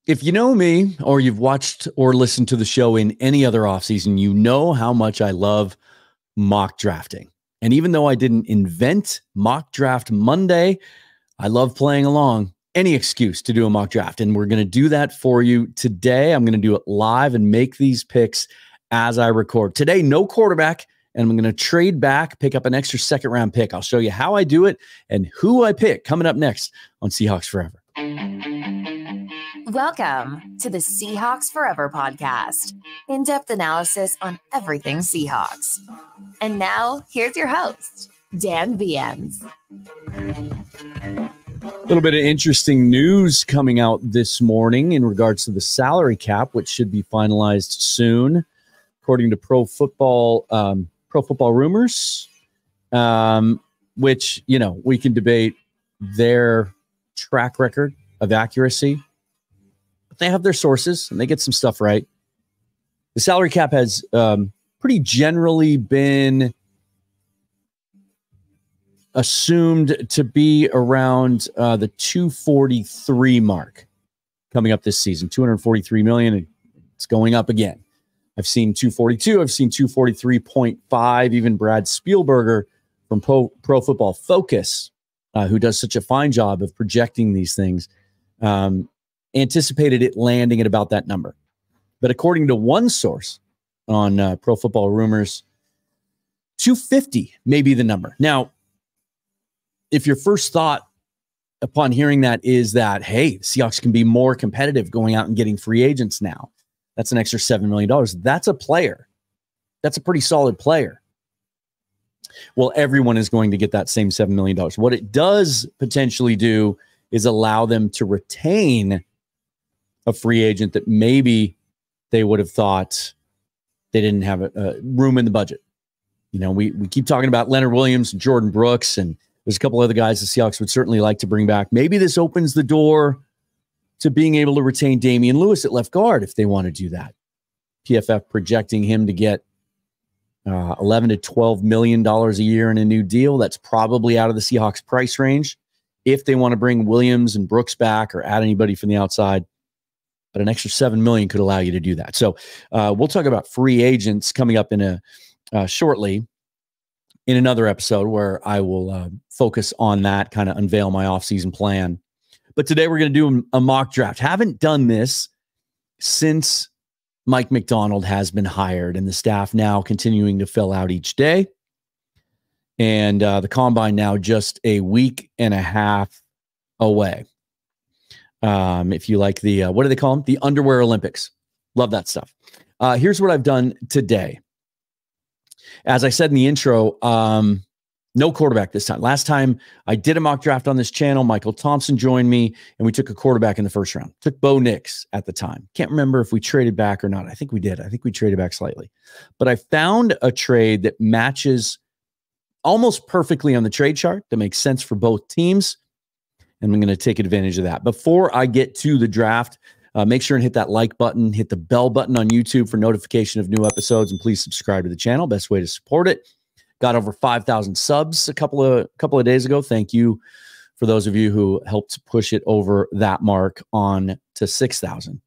If you know me or you've watched or listened to the show in any other offseason, you know how much I love mock drafting. And even though I didn't invent Mock Draft Monday, I love playing along. Any excuse to do a mock draft. And we're going to do that for you today. I'm going to do it live and make these picks as I record. Today, no quarterback, and I'm going to trade back, pick up an extra second round pick. I'll show you how I do it and who I pick coming up next on Seahawks Forever. Welcome to the Seahawks Forever podcast. In-depth analysis on everything Seahawks. And now, here's your host, Dan Viens. A little bit of interesting news coming out this morning in regards to the salary cap, which should be finalized soon, according to Pro Football Rumors, which, you know, we can debate their track record of accuracy. But they have their sources and they get some stuff right. The salary cap has pretty generally been assumed to be around the 243 mark coming up this season. 243 million. It's going up again. I've seen 242. I've seen 243.5. Even Brad Spielberger from Pro Football Focus, who does such a fine job of projecting these things, anticipated it landing at about that number. But according to one source on Pro Football Rumors, 250 may be the number. Now, if your first thought upon hearing that is that, hey, the Seahawks can be more competitive going out and getting free agents now, that's an extra $7 million. That's a player. That's a pretty solid player. Well, everyone is going to get that same $7 million. What it does potentially do is allow them to retain a free agent that maybe they would have thought they didn't have a room in the budget. You know, we keep talking about Leonard Williams and Jordan Brooks, and there's a couple other guys the Seahawks would certainly like to bring back. Maybe this opens the door to being able to retain Damian Lewis at left guard if they want to do that. PFF projecting him to get $11 to $12 million a year in a new deal. That's probably out of the Seahawks price range if they want to bring Williams and Brooks back or add anybody from the outside. But an extra $7 million could allow you to do that. So we'll talk about free agents coming up in shortly in another episode where I will focus on that, kind of unveil my offseason plan. But today we're going to do a mock draft. Haven't done this since Mike Macdonald has been hired and the staff now continuing to fill out each day. And the combine now just a week and a half away. If you like the, what do they call them? The Underwear Olympics. Love that stuff. Here's what I've done today. As I said in the intro, no quarterback this time. Last time I did a mock draft on this channel, Michael Thompson joined me, and we took a quarterback in the first round. Took Bo Nix at the time. Can't remember if we traded back or not. I think we did. I think we traded back slightly. But I found a trade that matches almost perfectly on the trade chart that makes sense for both teams. And I'm going to take advantage of that. Before I get to the draft, make sure and hit that like button, hit the bell button on YouTube for notification of new episodes, and please subscribe to the channel. Best way to support it. Got over 5,000 subs a couple of days ago. Thank you for those of you who helped push it over that mark on to 6,000.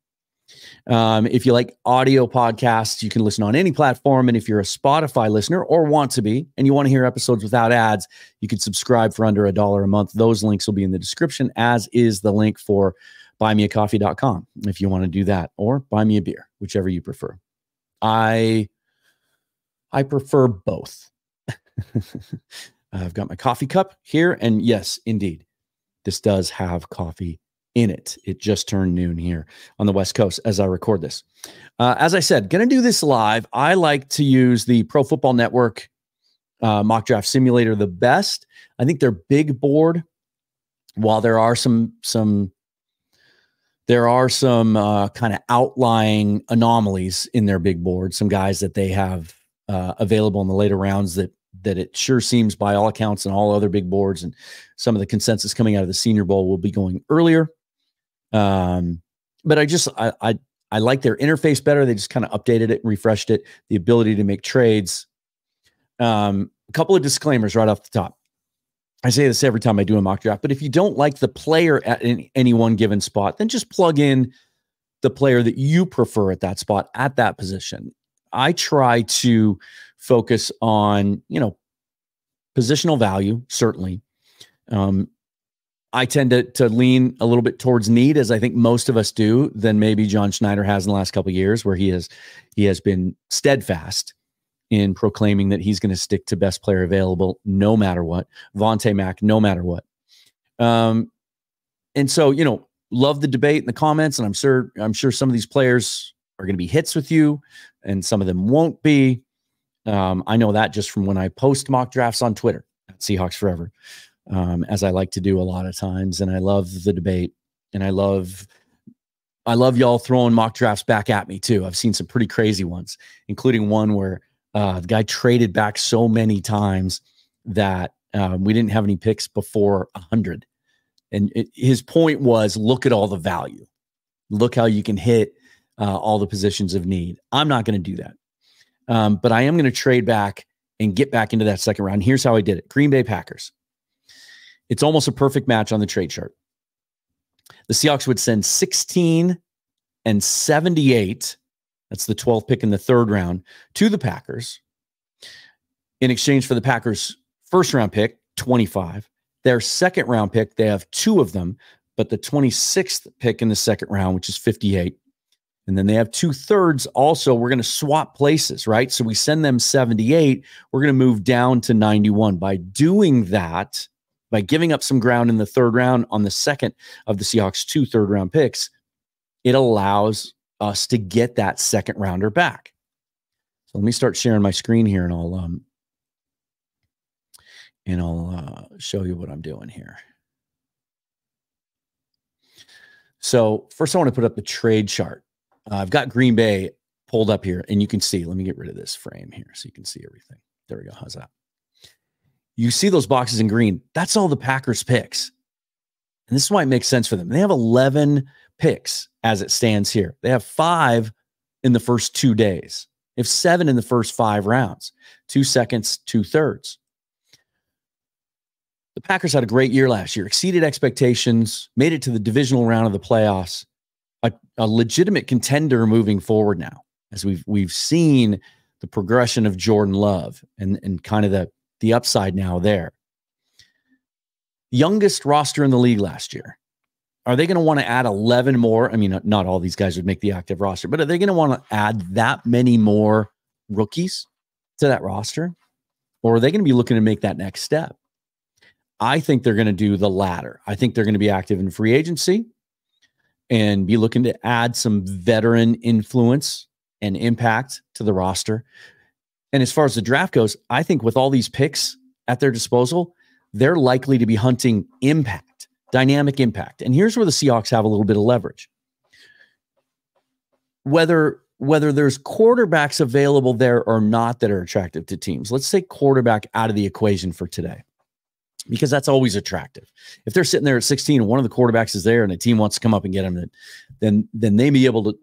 If you like audio podcasts, you can listen on any platform. And if you're a Spotify listener or want to be, and you want to hear episodes without ads, you can subscribe for under $1 a month. Those links will be in the description, as is the link for buymeacoffee.com if you want to do that, or buy me a beer, whichever you prefer. I prefer both. I've got my coffee cup here, and yes, indeed, this does have coffee in it. It just turned noon here on the West Coast as I record this. As I said, going to do this live. I like to use the Pro Football Network mock draft simulator the best. I think their big board, while there are some kind of outlying anomalies in their big board, some guys that they have available in the later rounds that it sure seems by all accounts and all other big boards and some of the consensus coming out of the Senior Bowl will be going earlier. But I like their interface better. They just kind of updated it and refreshed it. The ability to make trades. A couple of disclaimers right off the top. I say this every time I do a mock draft, but if you don't like the player at any one given spot, then just plug in the player that you prefer at that spot, at that position. I try to focus on, positional value, certainly. I tend to lean a little bit towards need, as I think most of us do, than maybe John Schneider has in the last couple of years, where he has been steadfast in proclaiming that he's going to stick to best player available no matter what. Vontae Mack, no matter what. And so, love the debate in the comments, and I'm sure some of these players are going to be hits with you, and some of them won't be. I know that just from when I post mock drafts on Twitter at Seahawks Forever, as I like to do a lot of times. And I love the debate, and I love y'all throwing mock drafts back at me too. I've seen some pretty crazy ones, including one where the guy traded back so many times that we didn't have any picks before 100. And his point was, look at all the value. Look how you can hit all the positions of need. I'm not going to do that. But I am going to trade back and get back into that second round. Here's how I did it. Green Bay Packers. It's almost a perfect match on the trade chart. The Seahawks would send 16 and 78. That's the 12th pick in the third round to the Packers in exchange for the Packers' first round pick, 25. Their second round pick, they have two of them, but the 26th pick in the second round, which is 58. And then they have 2/3 also. We're going to swap places, right? So we send them 78. We're going to move down to 91. By doing that, by giving up some ground in the third round on the second of the Seahawks' 2 third-round picks, it allows us to get that second rounder back. So let me start sharing my screen here, and I'll show you what I'm doing here. So first I want to put up the trade chart. I've got Green Bay pulled up here, and you can see, let me get rid of this frame here so you can see everything. There we go. How's that? You see those boxes in green. That's all the Packers picks. And this is why it makes sense for them. They have 11 picks as it stands here. They have 5 in the first 2 days. They have 7 in the first 5 rounds, 2 seconds, 2/3. The Packers had a great year last year, exceeded expectations, made it to the divisional round of the playoffs, a legitimate contender moving forward now, as we've seen the progression of Jordan Love and kind of the upside now there. Youngest roster in the league last year. Are they going to want to add 11 more? I mean, not all these guys would make the active roster, but are they going to want to add that many more rookies to that roster? Or are they going to be looking to make that next step? I think they're going to do the latter. I think they're going to be active in free agency and be looking to add some veteran influence and impact to the roster. And as far as the draft goes, I think with all these picks at their disposal, they're likely to be hunting impact, dynamic impact. And here's where the Seahawks have a little bit of leverage. Whether there's quarterbacks available there or not that are attractive to teams, let's take quarterback out of the equation for today, because that's always attractive. If they're sitting there at 16 and one of the quarterbacks is there and a team wants to come up and get them, then they may be able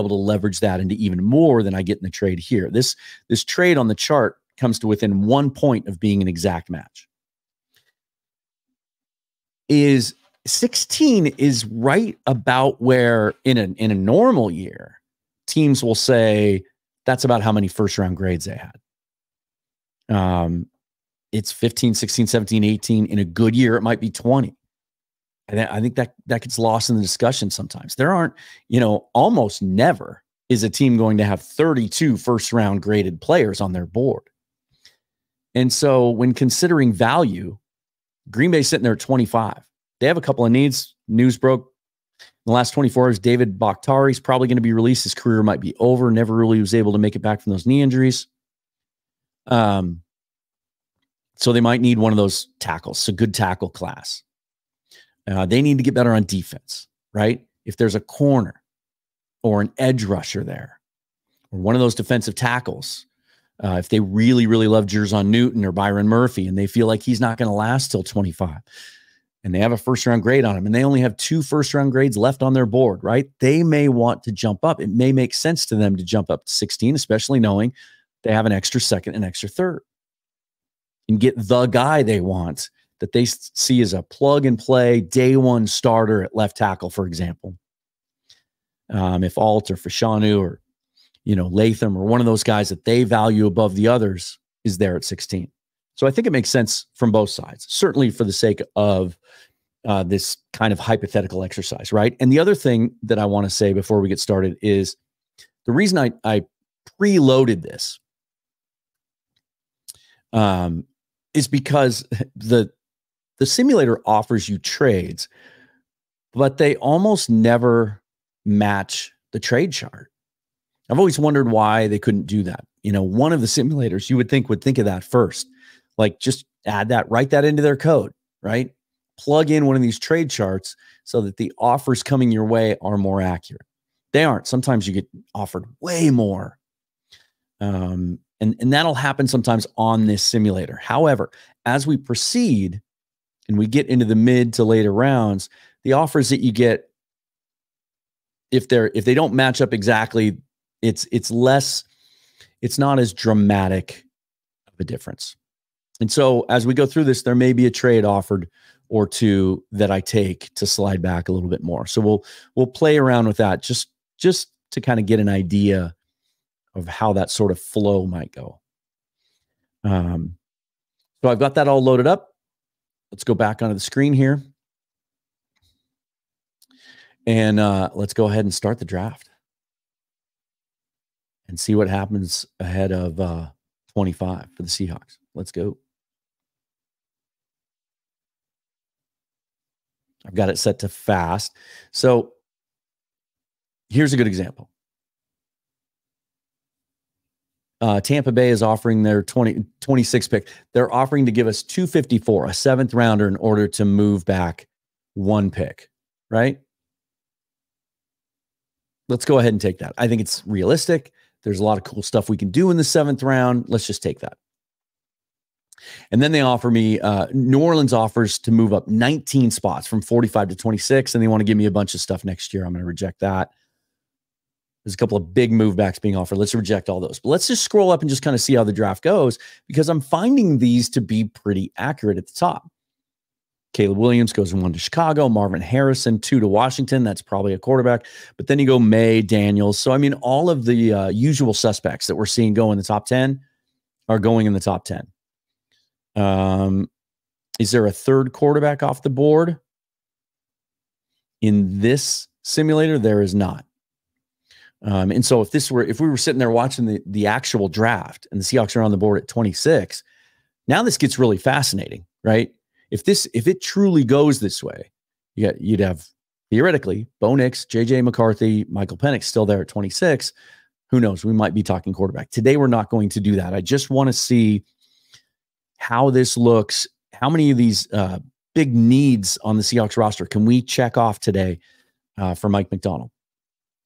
to leverage that into even more than I get in the trade here. This trade on the chart comes to within 1 point of being an exact match. 16 is right about where in a normal year, teams will say that's about how many first round grades they had. It's 15, 16, 17, 18. In a good year, it might be 20. And I think that gets lost in the discussion sometimes. There aren't, almost never is a team going to have 32 first round graded players on their board. And so when considering value, Green Bay's sitting there at 25. They have a couple of needs. News broke in the last 24 hours. David Bakhtari's probably going to be released. His career might be over. Never really was able to make it back from those knee injuries. So they might need one of those tackles. So good tackle class. They need to get better on defense, right? If there's a corner or an edge rusher there, or one of those defensive tackles, if they really, really love Jerzon Newton or Byron Murphy and they feel like he's not going to last till 25 and they have a first round grade on him and they only have 2 first round grades left on their board, right? They may want to jump up. It may make sense to them to jump up to 16, especially knowing they have an extra second and extra third, and get the guy they want that they see as a plug and play day one starter at left tackle, for example. If Alt or Fashanu or, Latham or one of those guys that they value above the others is there at 16. So I think it makes sense from both sides, certainly for the sake of this kind of hypothetical exercise, right? And the other thing that I want to say before we get started is the reason I preloaded this is because the simulator offers you trades, but they almost never match the trade chart. I've always wondered why they couldn't do that. One of the simulators you would think of that first, like just add that, write that into their code, right? Plug in one of these trade charts so that the offers coming your way are more accurate. They aren't. Sometimes you get offered way more. And that'll happen sometimes on this simulator. However, as we proceed and we get into the mid to later rounds, the offers that you get, if they don't match up exactly, it's not as dramatic of a difference. And so as we go through this, there may be a trade offered or two that I take to slide back a little bit more. So we'll play around with that just to kind of get an idea of how that sort of flow might go. So I've got that all loaded up. Let's go back onto the screen here. And let's go ahead and start the draft and see what happens ahead of 25 for the Seahawks. Let's go. I've got it set to fast. So here's a good example. Tampa Bay is offering their 26 pick. They're offering to give us 254, a seventh rounder, in order to move back one pick, right? Let's go ahead and take that. I think it's realistic. There's a lot of cool stuff we can do in the seventh round. Let's just take that. And then they offer me, New Orleans offers to move up 19 spots from 45 to 26, and they want to give me a bunch of stuff next year. I'm going to reject that. There's a couple of big movebacks being offered. Let's reject all those. But let's just scroll up and just kind of see how the draft goes, because I'm finding these to be pretty accurate at the top. Caleb Williams goes from 1 to Chicago. Marvin Harrison, 2 to Washington. That's probably a quarterback. But then you go May, Daniels. So, I mean, all of the usual suspects that we're seeing go in the top 10 are going in the top 10. Is there a third quarterback off the board? In this simulator, there is not. And so if we were sitting there watching the actual draft and the Seahawks are on the board at 26, now this gets really fascinating, right? If it truly goes this way, you'd have theoretically Bo Nix, JJ McCarthy, Michael Penix still there at 26. Who knows? We might be talking quarterback. Today, we're not going to do that. I just want to see how this looks. How many of these big needs on the Seahawks roster can we check off today for Mike Macdonald?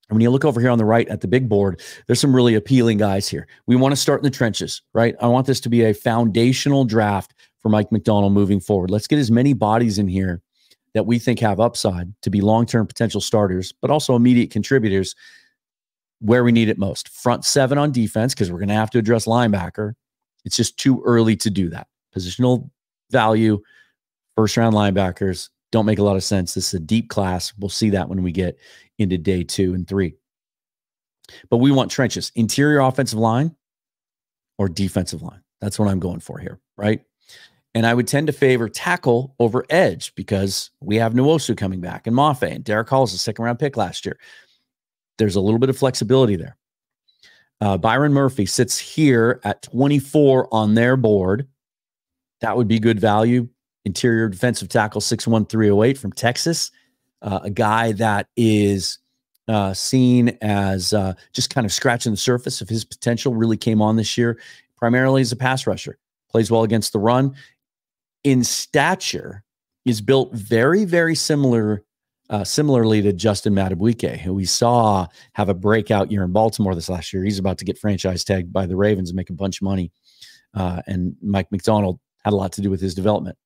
And when you look over here on the right at the big board, there's some really appealing guys here. We want to start in the trenches, right? I want this to be a foundational draft for Mike Macdonald moving forward. Let's get as many bodies in here that we think have upside to be long-term potential starters, but also immediate contributors where we need it most. Front seven on defense, because we're going to have to address linebacker. It's just too early to do that. Positional value, first-round linebackers don't make a lot of sense. This is a deep class. We'll see that when we get into day 2 and 3. But we want trenches, interior offensive line or defensive line. That's what I'm going for here, right? And I would tend to favor tackle over edge because we have Nwosu coming back and Mafe, and Derek Hall is a second-round pick last year. There's a little bit of flexibility there. Byron Murphy sits here at 24 on their board. That would be good value. Interior defensive tackle, 6'1", 308 from Texas. A guy that is seen as just kind of scratching the surface of his potential, really came on this year, primarily as a pass rusher. Plays well against the run. In stature, is built very, very similarly to Justin Madubuike, who we saw have a breakout year in Baltimore this last year. He's about to get franchise tagged by the Ravens and make a bunch of money. And Mike Macdonald had a lot to do with his development.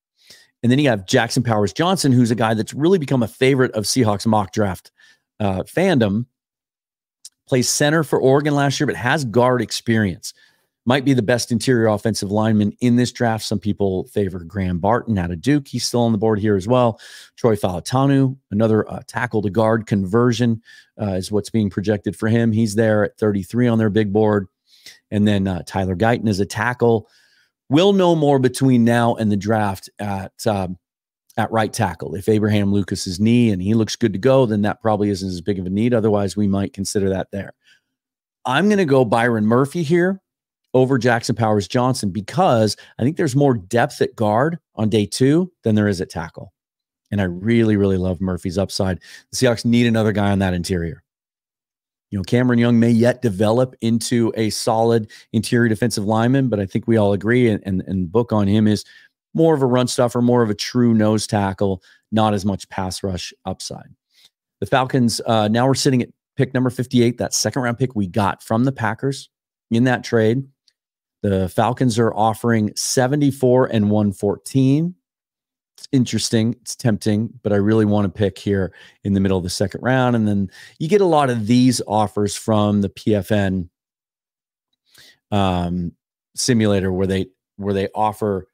And then you have Jackson Powers Johnson, who's a guy that's really become a favorite of Seahawks mock draft fandom. Plays center for Oregon last year, but has guard experience. Might be the best interior offensive lineman in this draft. Some people favor Graham Barton out of Duke. He's still on the board here as well. Troy Falatanu, another tackle to guard conversion is what's being projected for him. He's there at 33 on their big board. And then Tyler Guyton is a tackle. We'll know more between now and the draft at right tackle. If Abraham Lucas's knee and he looks good to go, then that probably isn't as big of a need. Otherwise, we might consider that there. I'm going to go Byron Murphy here over Jackson Powers Johnson because I think there's more depth at guard on day 2 than there is at tackle. And I really, really love Murphy's upside. The Seahawks need another guy on that interior. Cameron Young may yet develop into a solid interior defensive lineman, but I think we all agree, and the book on him is more of a run stuffer, more of a true nose tackle, not as much pass rush upside. The Falcons, now we're sitting at pick number 58, that second round pick we got from the Packers in that trade. The Falcons are offering 74 and 114. It's interesting. It's tempting, but I really want to pick here in the middle of the second round. And then you get a lot of these offers from the PFN simulator where they offer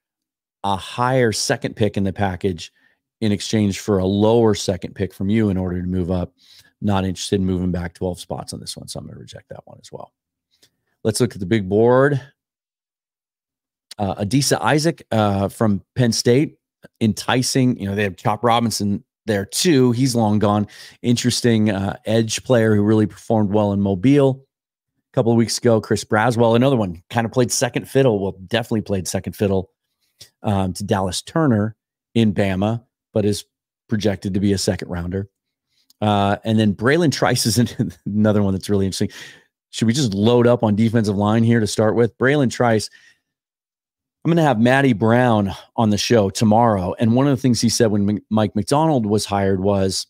a higher second pick in the package in exchange for a lower second pick from you in order to move up. Not interested in moving back 12 spots on this one, so I'm going to reject that one as well. Let's look at the big board. Adisa Isaac from Penn State, enticing. They have Chop Robinson there too. He's long gone. Interesting edge player who really performed well in Mobile a couple of weeks ago. Chris Braswell, another one, kind of played second fiddle. Well, definitely played second fiddle to Dallas Turner in Bama, but is projected to be a second rounder. And then Braylon Trice is another one that's really interesting. Should we just load up on defensive line here to start with? Braylon Trice. I'm going to have Matty Brown on the show tomorrow. And one of the things he said when Mike Macdonald was hired was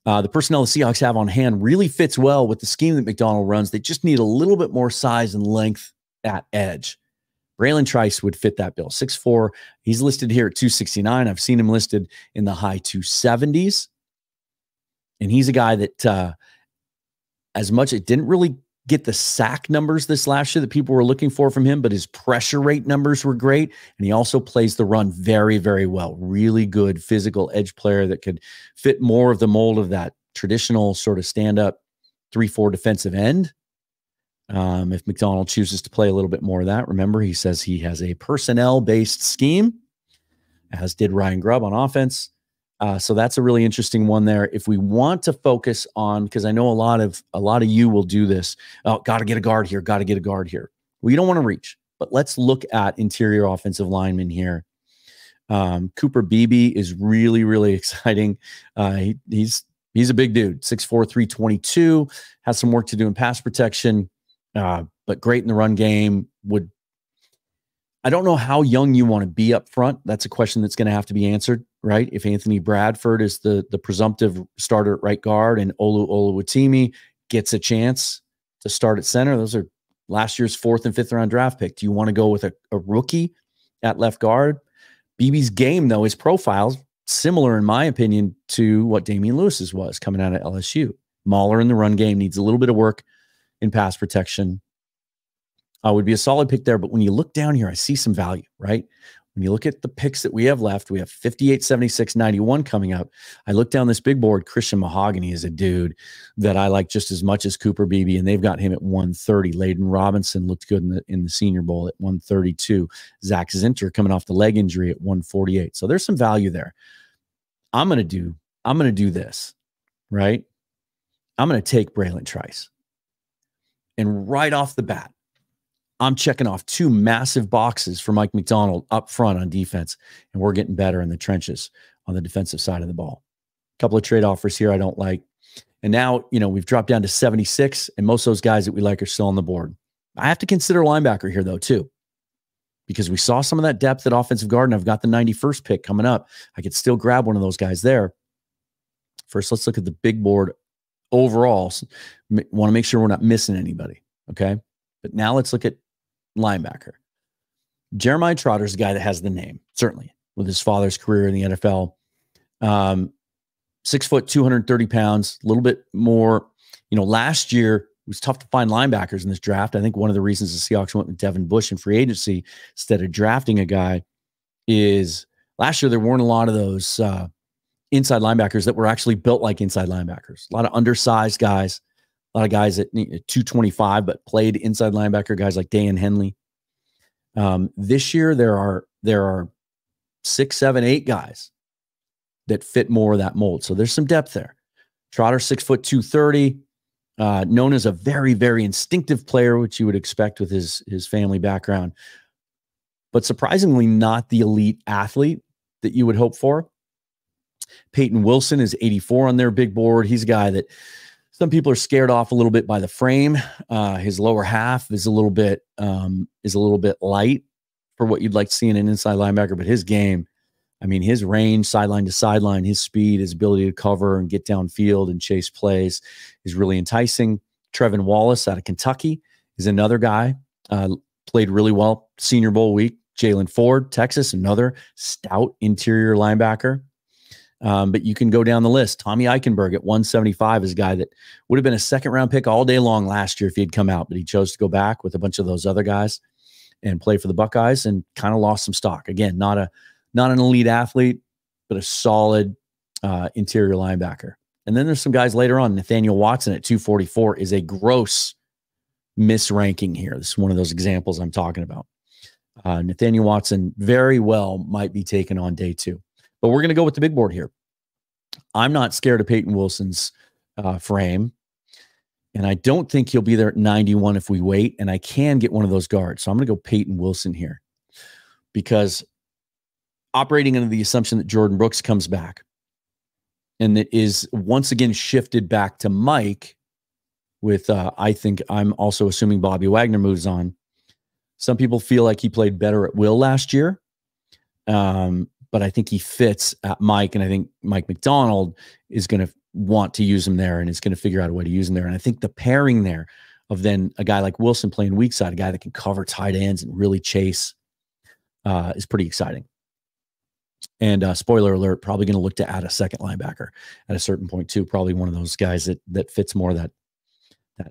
the personnel the Seahawks have on hand really fits well with the scheme that Macdonald runs. They just need a little bit more size and length at edge. Braylon Trice would fit that bill. 6'4". He's listed here at 269. I've seen him listed in the high 270s. And he's a guy that as much, it didn't really get the sack numbers this last year that people were looking for from him, but his pressure rate numbers were great. And he also plays the run very, very well. Really good physical edge player that could fit more of the mold of that traditional sort of stand-up 3-4 defensive end. If Macdonald chooses to play a little bit more of that, remember, he says he has a personnel-based scheme, as did Ryan Grubb on offense. So that's a really interesting one there. If we want to focus on, because I know a lot of you will do this. Oh, got to get a guard here. Got to get a guard here. Well, you don't want to reach, but let's look at interior offensive linemen here. Cooper Beebe is really, really exciting. He's a big dude, 6'4", 322, has some work to do in pass protection, but great in the run game. I don't know how young you want to be up front. That's a question that's going to have to be answered, right? If Anthony Bradford is the presumptive starter at right guard and Olu Oluwatimi gets a chance to start at center, those are last year's 4th and 5th round draft pick. Do you want to go with a rookie at left guard? BB's game, though, his profile similar, in my opinion, to what Damian Lewis's was coming out of LSU. Mauler in the run game needs a little bit of work in pass protection. Would be a solid pick there, but when you look down here, I see some value, right? When you look at the picks that we have left, we have 58, 76, 91 coming up. I look down this big board. Christian Mahogany is a dude that I like just as much as Cooper Beebe, and they've got him at 130. Layden Robinson looked good in the Senior Bowl at 132. Zach Zinter coming off the leg injury at 148. So there's some value there. I'm going to do this, right? I'm going to take Braylon Trice. And right off the bat, I'm checking off 2 massive boxes for Mike Macdonald up front on defense, and we're getting better in the trenches on the defensive side of the ball. A couple of trade offers here I don't like. And now, we've dropped down to 76, and most of those guys that we like are still on the board. I have to consider linebacker here, though, too, because we saw some of that depth at offensive guard, and I've got the 91st pick coming up. I could still grab one of those guys there. First, let's look at the big board overall. Want to make sure we're not missing anybody, okay? But now let's look at linebacker. Jeremiah Trotter is the guy that has the name, certainly, with his father's career in the NFL. 6 foot, 230 pounds, a little bit more. Last year was tough to find linebackers in this draft. I think one of the reasons the Seahawks went with Devin Bush in free agency instead of drafting a guy is last year there weren't a lot of those inside linebackers that were actually built like inside linebackers. A lot of undersized guys, a lot of guys at 225 but played inside linebacker, guys like Dan Henley. This year there are 6, 7, 8 guys that fit more of that mold. So there's some depth there. Trotter, 6 foot 230. Known as a very, very instinctive player, which you would expect with his family background, but surprisingly not the elite athlete that you would hope for. Peyton Wilson is 84 on their big board. He's a guy that some people are scared off a little bit by the frame. His lower half is a little bit light for what you'd like to see in an inside linebacker, but his game, I mean, his range, sideline to sideline, his speed, his ability to cover and get downfield and chase plays is really enticing. Trevin Wallace out of Kentucky is another guy, played really well Senior Bowl week. Jalen Ford, Texas, another stout interior linebacker. But you can go down the list. Tommy Eichenberg at 175 is a guy that would have been a second-round pick all day long last year if he had come out, but he chose to go back with a bunch of those other guys and play for the Buckeyes and kind of lost some stock. Again, not an elite athlete, but a solid interior linebacker. And then there's some guys later on. Nathaniel Watson at 244 is a gross misranking here. This is one of those examples I'm talking about. Nathaniel Watson very well might be taken on day 2. But we're going to go with the big board here. I'm not scared of Peyton Wilson's frame. And I don't think he'll be there at 91 if we wait. And I can get one of those guards. So I'm going to go Peyton Wilson here. Because operating under the assumption that Jordan Brooks comes back and that is once again shifted back to Mike with, I think I'm also assuming Bobby Wagner moves on. Some people feel like he played better at will last year. But I think he fits at Mike, and I think Mike Macdonald is going to want to use him there and is going to figure out a way to use him there. And I think the pairing there of then a guy like Wilson playing weak side, a guy that can cover tight ends and really chase is pretty exciting. And spoiler alert, probably going to look to add a second linebacker at a certain point too. Probably one of those guys that fits more of that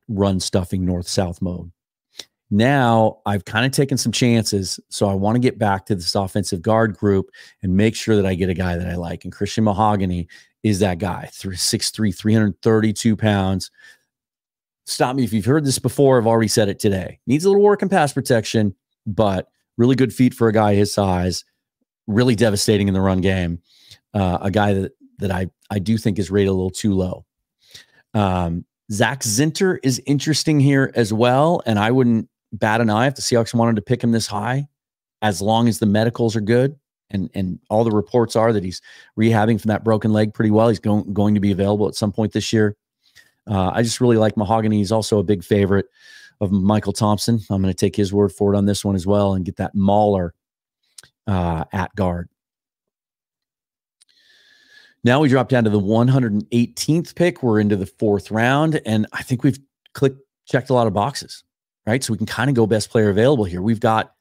run stuffing north-south mode. Now I've kind of taken some chances, so I want to get back to this offensive guard group and make sure that I get a guy that I like. And Christian Mahogany is that guy, 6'3", 332 pounds. Stop me if you've heard this before. I've already said it today. Needs a little work in pass protection, but really good feet for a guy his size. Really devastating in the run game. A guy that I do think is rated a little too low. Zach Zinter is interesting here as well, and I wouldn't bat an eye if the Seahawks wanted to pick him this high, as long as the medicals are good and all the reports are that he's rehabbing from that broken leg pretty well. He's going to be available at some point this year. I just really like Mahogany. He's also a big favorite of Michael Thompson. I'm going to take his word for it on this one as well and get that mauler at guard. Now we drop down to the 118th pick. We're into the 4th round, and I think we've checked a lot of boxes, right? So we can kind of go best player available here. We've got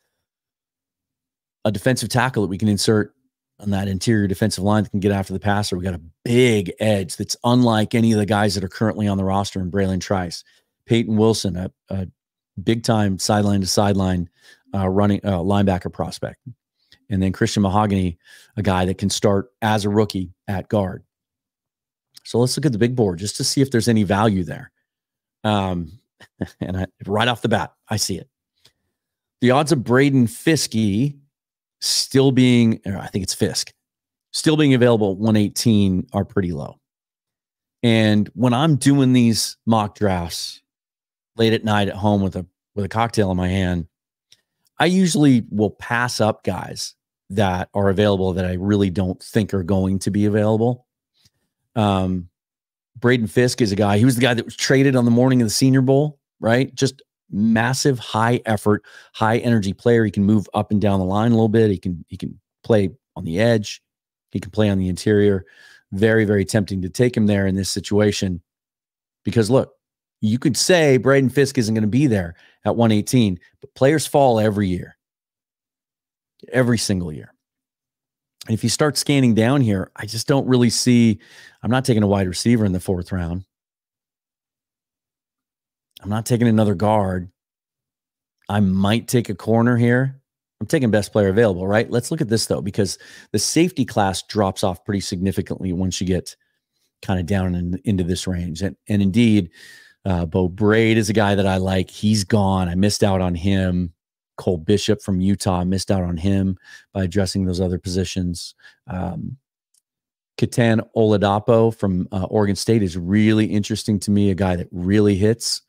a defensive tackle that we can insert on that interior defensive line that can get after the passer. We got a big edge that's unlike any of the guys that are currently on the roster in Braylon Trice. Peyton Wilson, a big-time sideline to sideline running linebacker prospect. And then Christian Mahogany, a guy that can start as a rookie at guard. So let's look at the big board just to see if there's any value there. Right off the bat, I see it. The odds of Braden Fiske still being, I think it's Fisk, still being available at 118 are pretty low. And when I'm doing these mock drafts late at night at home with a cocktail in my hand, I usually will pass up guys that are available that I really don't think are going to be available. Braden Fiske is a guy, he was the guy that was traded on the morning of the Senior Bowl, right? Just massive, high effort, high energy player. He can move up and down the line a little bit. He can play on the edge. He can play on the interior. Very, very tempting to take him there in this situation. Because look, you could say Braden Fiske isn't going to be there at 118, but players fall every year. Every single year. And if you start scanning down here, I just don't really see, I'm not taking a wide receiver in the 4th round. I'm not taking another guard. I might take a corner here. I'm taking best player available, right? Let's look at this, though, because the safety class drops off pretty significantly once you get kind of down into this range. And indeed, Bo Braid is a guy that I like. He's gone. I missed out on him. Cole Bishop from Utah, I missed out on him by addressing those other positions. Katan Oladapo from Oregon State is really interesting to me, a guy that really hits.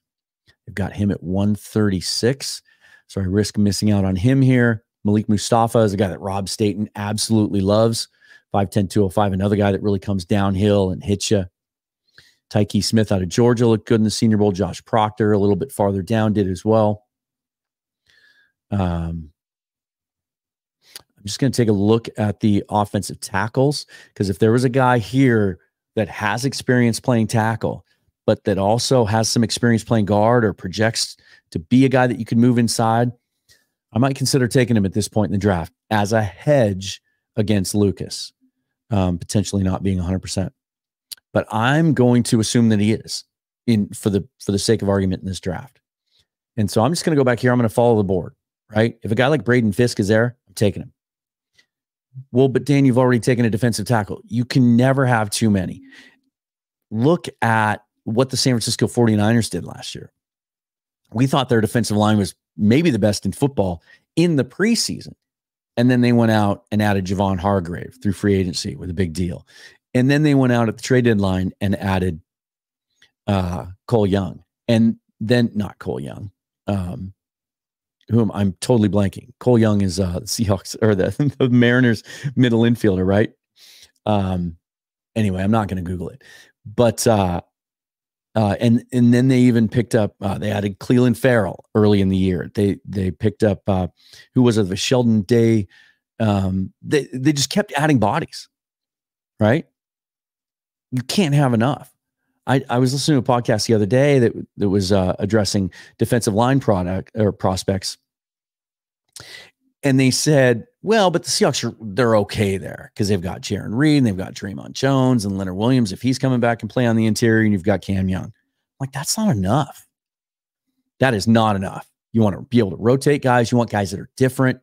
I've got him at 136, so I risk missing out on him here. Malik Mustafa is a guy that Rob Staten absolutely loves. 5'10", 205, another guy that really comes downhill and hits you. Tyke Smith out of Georgia looked good in the Senior Bowl. Josh Proctor, a little bit farther down, did as well. I'm just going to take a look at the offensive tackles, because if there was a guy here that has experience playing tackle, but that also has some experience playing guard or projects to be a guy that you could move inside, I might consider taking him at this point in the draft as a hedge against Lucas, potentially not being 100%. But I'm going to assume that he is for the sake of argument in this draft. And so I'm just going to go back here. I'm going to follow the board, right? If a guy like Braden Fisk is there, I'm taking him. Well, but Dan, you've already taken a defensive tackle. You can never have too many. Look at what the San Francisco 49ers did last year. We thought their defensive line was maybe the best in football in the preseason. And then they went out and added Javon Hargrave through free agency with a big deal. And then they went out at the trade deadline and added Cole Young. And then, not Cole Young, whom I'm totally blanking. Cole Young is Seahawks or the Mariners middle infielder, right? Anyway, I'm not going to Google it. But and then they even picked up, they added Cleveland Farrell early in the year. They picked up, who was it? Sheldon Day. They just kept adding bodies, right? You can't have enough. I was listening to a podcast the other day that was addressing defensive line prospects. And they said, well, but the Seahawks they're okay there because they've got Jaron Reed and they've got Draymond Jones and Leonard Williams if he's coming back and play on the interior, and you've got Cam Young. I'm like, that's not enough. That is not enough. You want to be able to rotate guys. You want guys that are different.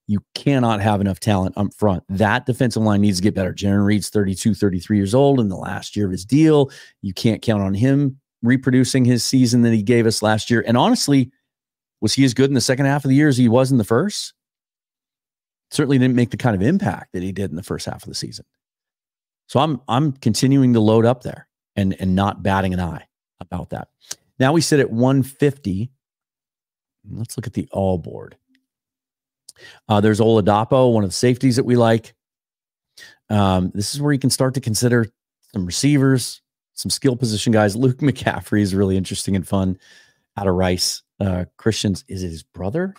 You cannot have enough talent up front. That defensive line needs to get better. Jaron Reed's 32, 33 years old in the last year of his deal. You can't count on him reproducing his season that he gave us last year. And honestly, was he as good in the second half of the year as he was in the first? Certainly didn't make the kind of impact that he did in the first half of the season. So I'm continuing to load up there and not batting an eye about that. Now we sit at 150. Let's look at the all board. There's Oladapo, one of the safeties that we like. This is where you can start to consider some receivers, some skill position guys. Luke McCaffrey is really interesting and fun out of Rice. Christians, is it his brother?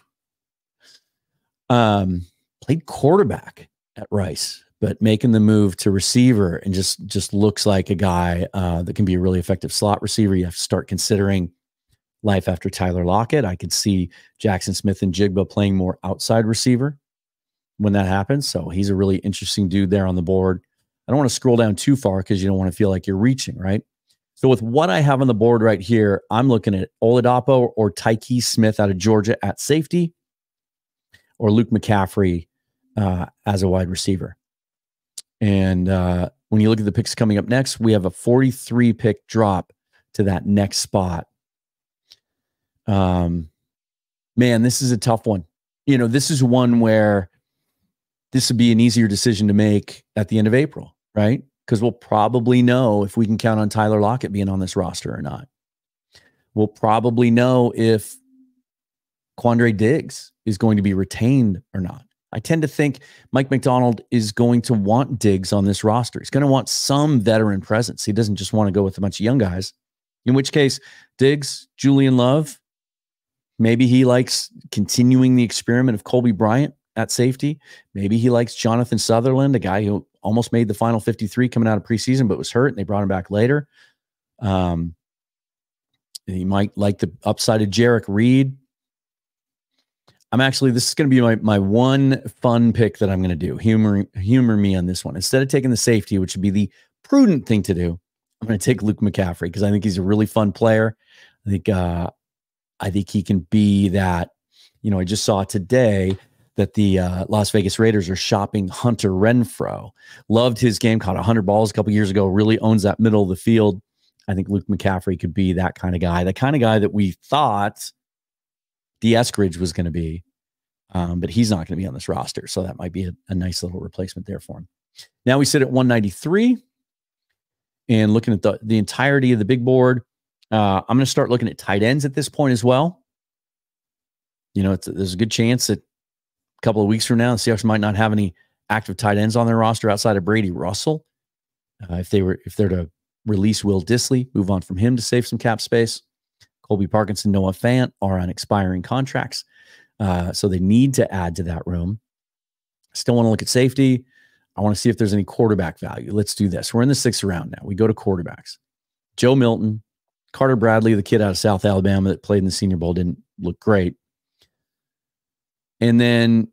Played quarterback at Rice, but making the move to receiver and just looks like a guy that can be a really effective slot receiver. You have to start considering life after Tyler Lockett. I could see Jackson Smith and Jigba playing more outside receiver when that happens. So he's a really interesting dude there on the board. I don't want to scroll down too far because you don't want to feel like you're reaching, right? So with what I have on the board right here, I'm looking at Oladapo or Tyke Smith out of Georgia at safety, or Luke McCaffrey as a wide receiver. And when you look at the picks coming up next, we have a 43 pick drop to that next spot. Man, this is a tough one. You know, this is one where this would be an easier decision to make at the end of April, right? Because we'll probably know if we can count on Tyler Lockett being on this roster or not. We'll probably know if Quandre Diggs is going to be retained or not. I tend to think Mike Macdonald is going to want Diggs on this roster. He's going to want some veteran presence. He doesn't just want to go with a bunch of young guys, in which case Diggs, Julian Love, maybe he likes continuing the experiment of Colby Bryant at safety. Maybe he likes Jonathan Sutherland, a guy who almost made the final 53 coming out of preseason, but was hurt and they brought him back later. He might like the upside of Jarek Reed. This is going to be my one fun pick that I'm going to do. Humor me on this one. Instead of taking the safety, which would be the prudent thing to do, I'm going to take Luke McCaffrey because I think he's a really fun player. I I think he can be that. I just saw today that the Las Vegas Raiders are shopping Hunter Renfrow. Loved his game, caught 100 balls a couple years ago, really owns that middle of the field. I think Luke McCaffrey could be that kind of guy, the kind of guy that we thought D. Eskridge was going to be, but he's not going to be on this roster. So that might be a nice little replacement there for him. Now we sit at 193 and looking at the entirety of the big board. I'm going to start looking at tight ends at this point as well. There's a good chance that a couple of weeks from now, the Seahawks might not have any active tight ends on their roster outside of Brady Russell. If they're to release Will Dissly, move on from him to save some cap space. Colby Parkinson, Noah Fant are on expiring contracts. So they need to add to that room. Still want to look at safety. I want to see if there's any quarterback value. Let's do this. We're in the 6th round now. We go to quarterbacks. Joe Milton, Carter Bradley, the kid out of South Alabama that played in the Senior Bowl, didn't look great. And then,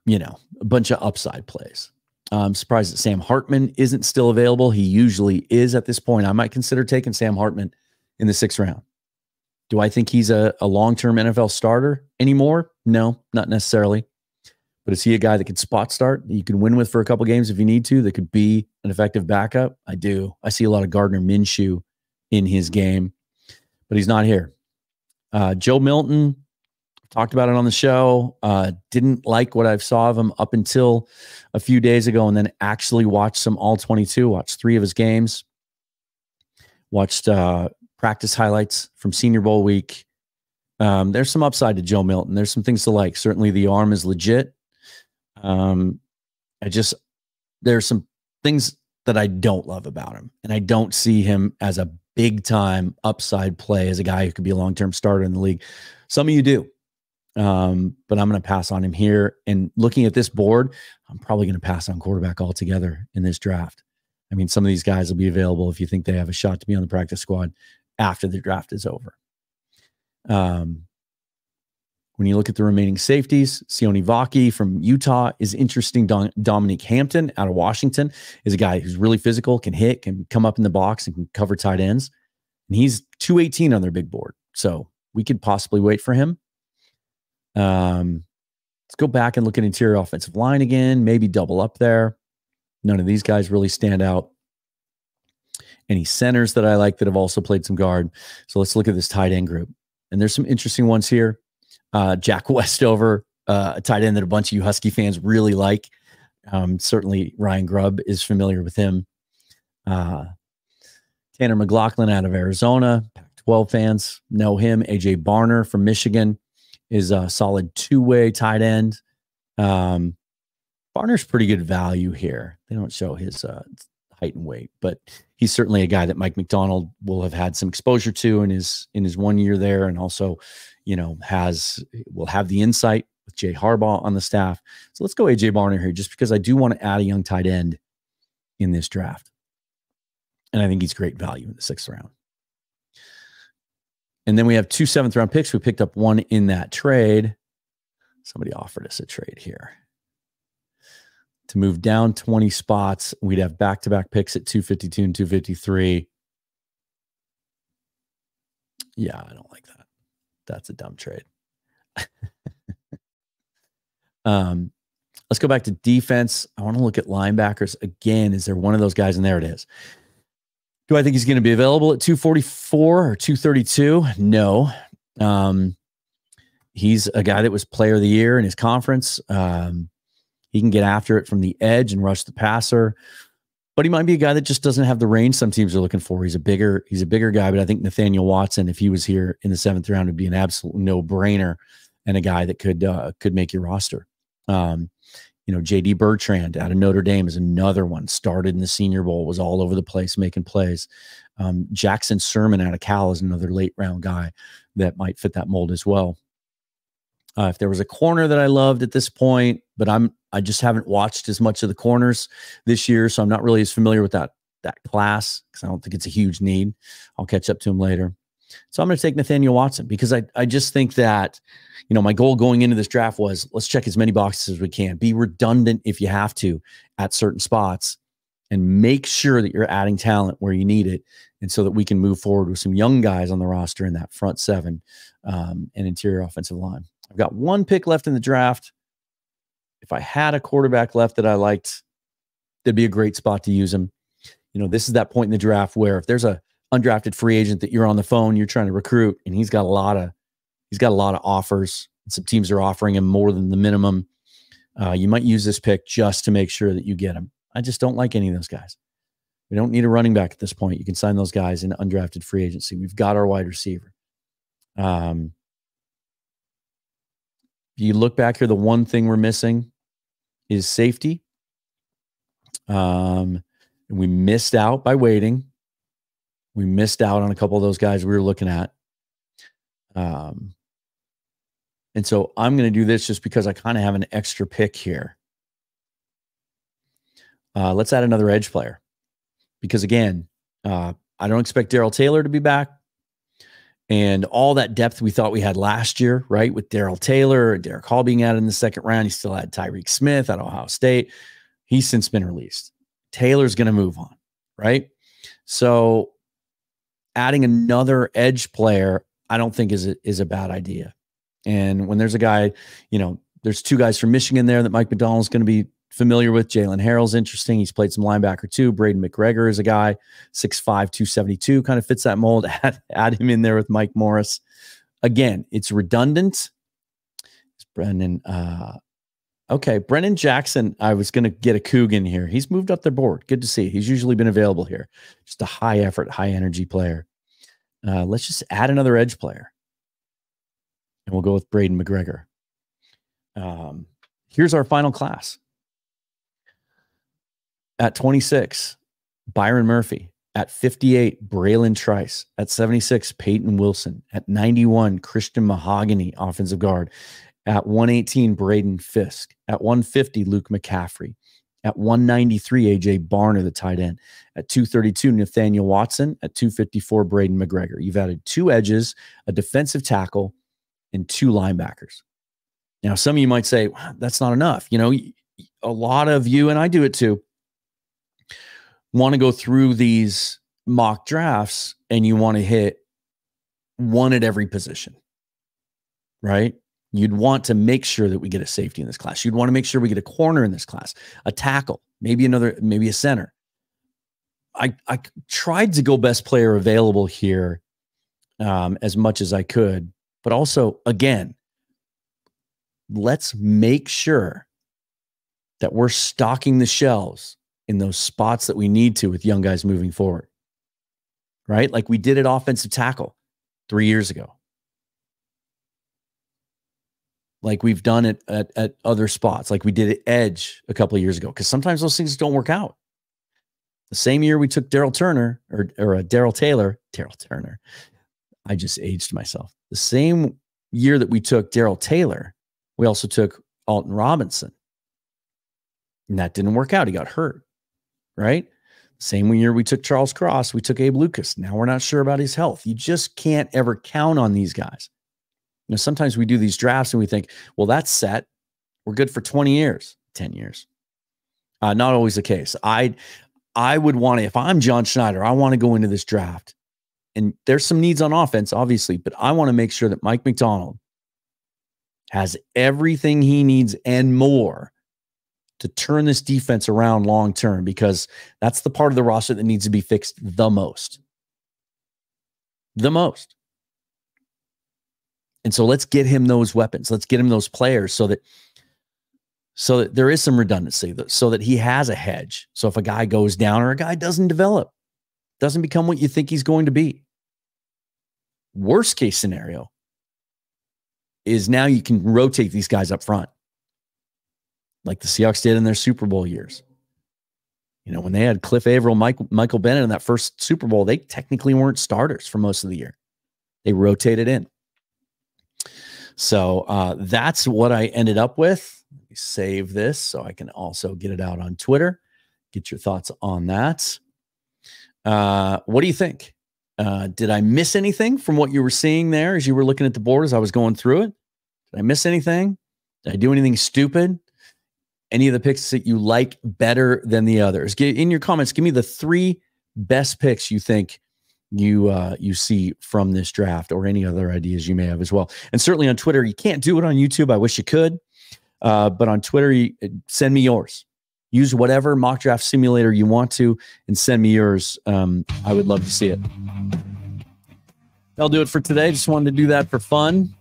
a bunch of upside plays. I'm surprised that Sam Hartman isn't still available. He usually is at this point. I might consider taking Sam Hartman in the 6th round. Do I think he's a long-term NFL starter anymore? No, not necessarily. But is he a guy that could spot start, that you can win with for a couple games if you need to, that could be an effective backup? I do. I see a lot of Gardner Minshew in his game, but he's not here. Joe Milton, talked about it on the show. Didn't like what I saw of him up until a few days ago, and then actually watched some All-22, watched 3 of his games, watched practice highlights from Senior Bowl week. There's some upside to Joe Milton. There's some things to like. Certainly the arm is legit. There's some things that I don't love about him, and I don't see him as a big time upside play as a guy who could be a long-term starter in the league. Some of you do. But I'm going to pass on him here. And looking at this board, I'm probably going to pass on quarterback altogether in this draft. I mean, some of these guys will be available if you think they have a shot to be on the practice squad after the draft is over. When you look at the remaining safeties, Sione Vaki from Utah is interesting. Dominique Hampton out of Washington is a guy who's really physical, can hit, can come up in the box, and can cover tight ends. And he's 218 on their big board. So we could possibly wait for him. Let's go back and look at interior offensive line again, maybe double up there. None of these guys really stand out. Any centers that I like that have also played some guard. So let's look at this tight end group. And there's some interesting ones here. Jack Westover, a tight end that a bunch of you Husky fans really like. Certainly Ryan Grubb is familiar with him. Tanner McLaughlin out of Arizona. Pac-12 fans know him. AJ Barner from Michigan is a solid 2-way tight end. Barner's pretty good value here. They don't show his height and weight, but he's certainly a guy that Mike Macdonald will have had some exposure to in his 1 year there, and also, will have the insight with Jay Harbaugh on the staff. So let's go AJ Barner here, just because I do want to add a young tight end in this draft, and I think he's great value in the 6th round. And then we have 2 7th-round picks. We picked up one in that trade. Somebody offered us a trade here to move down 20 spots. We'd have back-to-back picks at 252 and 253. Yeah, I don't like that. That's a dumb trade. Let's go back to defense. I want to look at linebackers again. Is there one of those guys? And there it is. Do I think he's going to be available at 244 or 232? No. He's a guy that was player of the year in his conference. He can get after it from the edge and rush the passer, but he might be a guy that just doesn't have the range some teams are looking for. He's a bigger guy, but I think Nathaniel Watson, if he was here in the 7th round, would be an absolute no-brainer and a guy that could make your roster. J.D. Bertrand out of Notre Dame is another one. Started in the Senior Bowl, was all over the place making plays. Jackson Sermon out of Cal is another late-round guy that might fit that mold as well. If there was a corner that I loved at this point, but I just haven't watched as much of the corners this year, so I'm not really as familiar with that class because I don't think it's a huge need. I'll catch up to him later. So I'm going to take Nathaniel Watson because I just think that, my goal going into this draft was let's check as many boxes as we can. Be redundant if you have to at certain spots and make sure that you're adding talent where you need it. And so that we can move forward with some young guys on the roster in that front seven and interior offensive line. I've got one pick left in the draft. If I had a quarterback left that I liked, that'd be a great spot to use him. You know, this is that point in the draft where if there's a undrafted free agent that you're on the phone, you're trying to recruit, and he's got a lot of offers. Some teams are offering him more than the minimum. You might use this pick just to make sure that you get him. I just don't like any of those guys. We don't need a running back at this point. You can sign those guys in undrafted free agency. We've got our wide receiver. If you look back here, the one thing we're missing is safety. And we missed out by waiting. We missed out on a couple of those guys we were looking at. And so I'm going to do this just because I kind of have an extra pick here. Let's add another edge player. Because again, I don't expect Darrell Taylor to be back. And all that depth we thought we had last year, right? With Darrell Taylor, Derek Hall being added in the second round. He still had Tyreek Smith at Ohio State. He's since been released. Taylor's going to move on, right? So adding another edge player, I don't think is a bad idea. And when there's a guy, you know, there's two guys from Michigan there that Mike Macdonald is going to be familiar with. Jalen Harrell's interesting. He's played some linebacker too. Braden McGregor is a guy, 6'5", 272, kind of fits that mold. Add him in there with Mike Morris. Again, it's redundant. It's Brennan. Okay, Brennan Jackson, I was going to get a Coogan here. He's moved up their board. Good to see. He's usually been available here. Just a high effort, high energy player. Let's just add another edge player. And we'll go with Braden McGregor. Here's our final class. At 26, Byron Murphy. At 58, Braylon Trice. At 76, Peyton Wilson. At 91, Christian Mahogany, offensive guard. At 118, Braden Fisk. At 150, Luke McCaffrey. At 193, A.J. Barner, the tight end. At 232, Nathaniel Watson. At 254, Braden McGregor. You've added two edges, a defensive tackle, and two linebackers. Now, some of you might say, wow, that's not enough. You know, a lot of you, and I do it too, want to go through these mock drafts and you want to hit one at every position, right? You'd want to make sure that we get a safety in this class. You'd want to make sure we get a corner in this class, a tackle, maybe a center. I tried to go best player available here as much as I could, but also, again, let's make sure that we're stocking the shelves in those spots that we need to with young guys moving forward, right? Like we did at offensive tackle 3 years ago. Like we've done it at other spots, like we did at edge a couple of years ago, because sometimes those things don't work out. The same year we took Darrell Taylor. I just aged myself. The same year that we took Darrell Taylor, we also took Alton Robinson. And that didn't work out. He got hurt, right? Same year we took Charles Cross, we took Abe Lucas. Now we're not sure about his health. You just can't ever count on these guys. You know, sometimes we do these drafts and we think, well, that's set. We're good for 20 years, 10 years. Not always the case. I would want to, if I'm John Schneider, I want to go into this draft. And there's some needs on offense, obviously, but I want to make sure that Mike Macdonald has everything he needs and more to turn this defense around long term, because that's the part of the roster that needs to be fixed the most. The most. And so let's get him those weapons. Let's get him those players so that there is some redundancy, so that he has a hedge. So if a guy goes down or a guy doesn't develop, doesn't become what you think he's going to be. Worst case scenario is now you can rotate these guys up front, like the Seahawks did in their Super Bowl years. You know, when they had Cliff Averill, Michael Bennett in that first Super Bowl, they technically weren't starters for most of the year. They rotated in. So that's what I ended up with. Let me save this so I can also get it out on Twitter. Get your thoughts on that. What do you think? Did I miss anything from what you were seeing there as you were looking at the board as I was going through it? Did I miss anything? Did I do anything stupid? any of the picks that you like better than the others. In your comments, give me the 3 best picks you think you see from this draft, or any other ideas you may have as well. And certainly on Twitter, you can't do it on YouTube. I wish you could. But on Twitter, send me yours. Use whatever mock draft simulator you want to and send me yours. I would love to see it. That'll do it for today. Just wanted to do that for fun.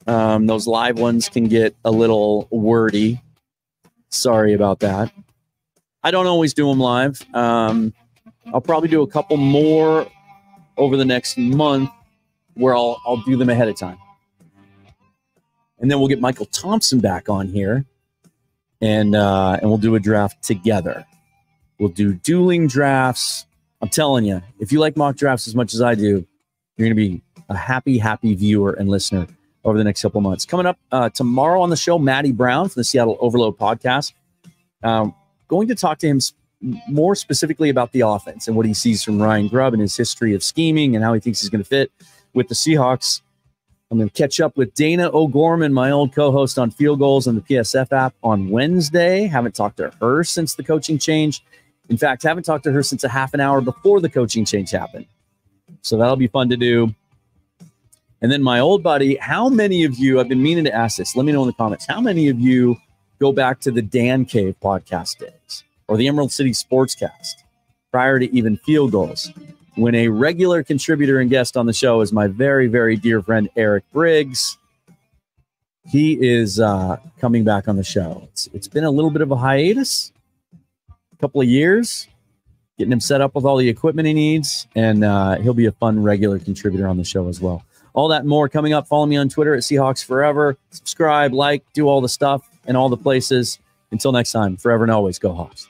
Those live ones can get a little wordy. Sorry about that. I don't always do them live. I'll probably do a couple more over the next month where I'll do them ahead of time. And then we'll get Michael Thompson back on here, and we'll do a draft together. We'll do dueling drafts. I'm telling you, if you like mock drafts as much as I do, you're going to be a happy viewer and listener over the next couple of months. Coming up tomorrow on the show, Matty Brown from the Seattle Overload podcast. Going to talk to him more specifically about the offense and what he sees from Ryan Grubb and his history of scheming and how he thinks he's going to fit with the Seahawks. I'm going to catch up with Dana O'Gorman, my old co-host on Field Goals on the PSF app, on Wednesday. Haven't talked to her since the coaching change. In fact, haven't talked to her since a half an hour before the coaching change happened. So that'll be fun to do. And then my old buddy, how many of you, I've been meaning to ask this, let me know in the comments, how many of you go back to the Dan Cave podcast days or the Emerald City Sportscast prior to even Field Goals, when a regular contributor and guest on the show is my very, very dear friend, Eric Briggs. He is coming back on the show. It's been a little bit of a hiatus, a couple of years, getting him set up with all the equipment he needs, and he'll be a fun regular contributor on the show as well. All that and more coming up. Follow me on Twitter at Seahawks Forever. Subscribe, like, do all the stuff and all the places. Until next time, forever and always, go Hawks.